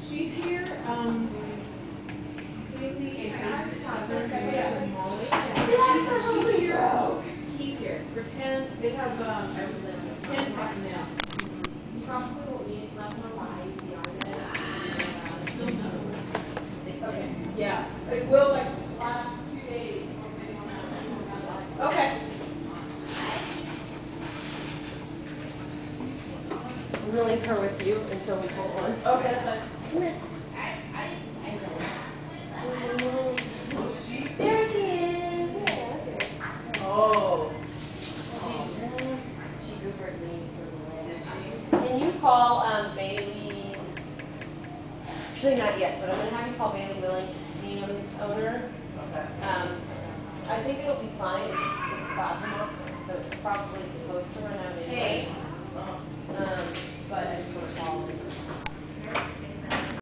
She's here, lately, and Southern and Molly. She's here, he's here, for 10, they have, 10 right now. You probably will need left on live the argument. Okay, yeah, it will like last 2 days. Okay. I'm gonna leave her with you until we pull one. Okay, that's fine. Come here. There she is. Oh. She goobered me for the land. Can you call Bailey? Actually, not yet, but I'm gonna have you call Bailey Willing, Needham's owner. Okay. I think it'll be fine. It's Cloudbox, so it's probably supposed to run out anyway. Hey. But I just want to call him.